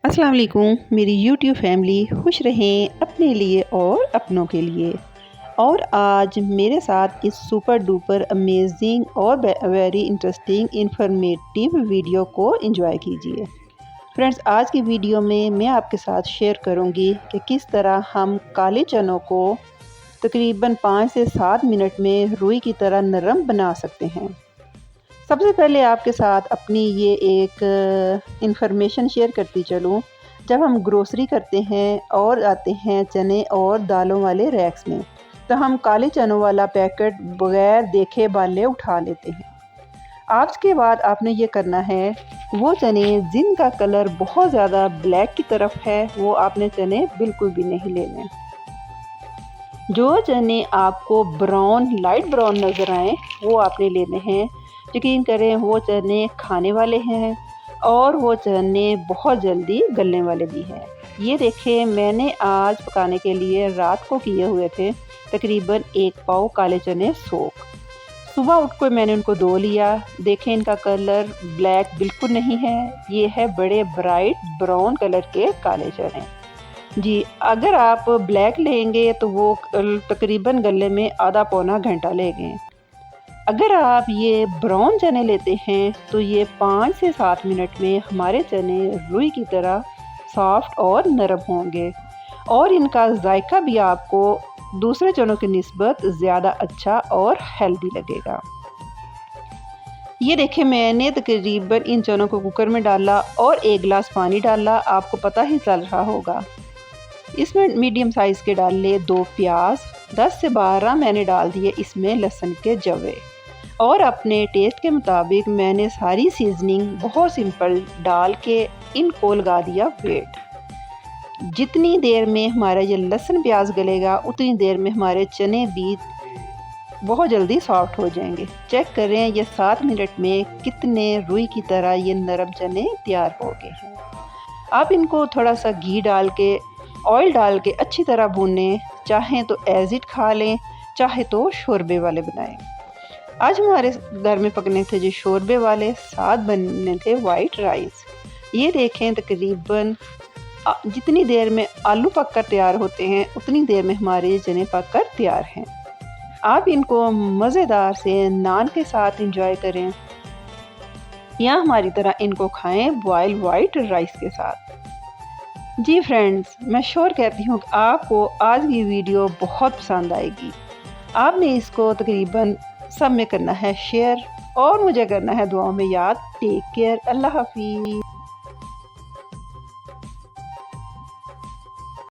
अस्सलाम वालेकुम मेरी यूट्यूब फैमिली खुश रहें अपने लिए और अपनों के लिए। और आज मेरे साथ इस सुपर डुपर अमेजिंग और वेरी इंटरेस्टिंग इंफॉर्मेटिव वीडियो को एंजॉय कीजिए। फ्रेंड्स, आज की वीडियो में मैं आपके साथ शेयर करूंगी कि किस तरह हम काले चनों को तकरीबन 5 से 7 मिनट में रुई की तरह नरम बना सकते हैं। सबसे पहले आपके साथ अपनी ये एक इंफॉर्मेशन शेयर करती चलूँ। जब हम ग्रोसरी करते हैं और आते हैं चने और दालों वाले रैक्स में, तो हम काले चनों वाला पैकेट बगैर देखे भाले उठा लेते हैं। आज के बाद आपने ये करना है, वो चने जिनका कलर बहुत ज़्यादा ब्लैक की तरफ है वो आपने चने बिल्कुल भी नहीं लेने। जो चने आपको ब्राउन लाइट ब्राउन नज़र आए वो आपने लेने हैं। यकीन करें वो चने खाने वाले हैं और वो चने बहुत जल्दी गलने वाले भी हैं। ये देखें, मैंने आज पकाने के लिए रात को किए हुए थे तकरीबन 1 पाव काले चने सोख। सुबह उठ कर मैंने उनको धो लिया। देखें, इनका कलर ब्लैक बिल्कुल नहीं है, ये है बड़े ब्राइट ब्राउन कलर के काले चने। जी, अगर आप ब्लैक लेंगे तो वो तकरीबन गलने में आधा पौना घंटा लेंगे। अगर आप ये ब्राउन चने लेते हैं तो ये 5 से 7 मिनट में हमारे चने रुई की तरह सॉफ्ट और नरम होंगे और इनका जायका भी आपको दूसरे चनों की निस्बत ज़्यादा अच्छा और हेल्दी लगेगा। ये देखिए, मैंने तकरीबन इन चनों को कुकर में डाला और 1 गिलास पानी डाला। आपको पता ही चल रहा होगा। इसमें मीडियम साइज़ के डाल ले 2 प्याज, 10 से 12 मैंने डाल दिए इसमें लहसुन के जवे और अपने टेस्ट के मुताबिक मैंने सारी सीजनिंग बहुत सिंपल डाल के इनको लगा दिया वेट। जितनी देर में हमारा ये लहसुन प्याज गलेगा उतनी देर में हमारे चने भी बहुत जल्दी सॉफ्ट हो जाएंगे। चेक करें ये 7 मिनट में कितने रुई की तरह ये नरम चने तैयार हो गए हैं। आप इनको थोड़ा सा घी डाल के ऑयल डाल के अच्छी तरह भूनें। चाहें तो एज इट खा लें, चाहे तो शोरबे वाले बनाएं। आज हमारे घर में पकने थे जो शोरबे वाले, साथ बनने थे वाइट राइस। ये देखें, तकरीबन जितनी देर में आलू पककर तैयार होते हैं उतनी देर में हमारे चने पककर तैयार हैं। आप इनको मज़ेदार से नान के साथ एंजॉय करें या हमारी तरह इनको खाएं बॉयल वाइट राइस के साथ। जी फ्रेंड्स, मैं श्योर कहती हूँ कि आपको आज की वीडियो बहुत पसंद आएगी। आपने इसको तकरीबन सब में करना है शेयर और मुझे करना है दुआओं में याद। टेक केयर, अल्लाह हाफिज़।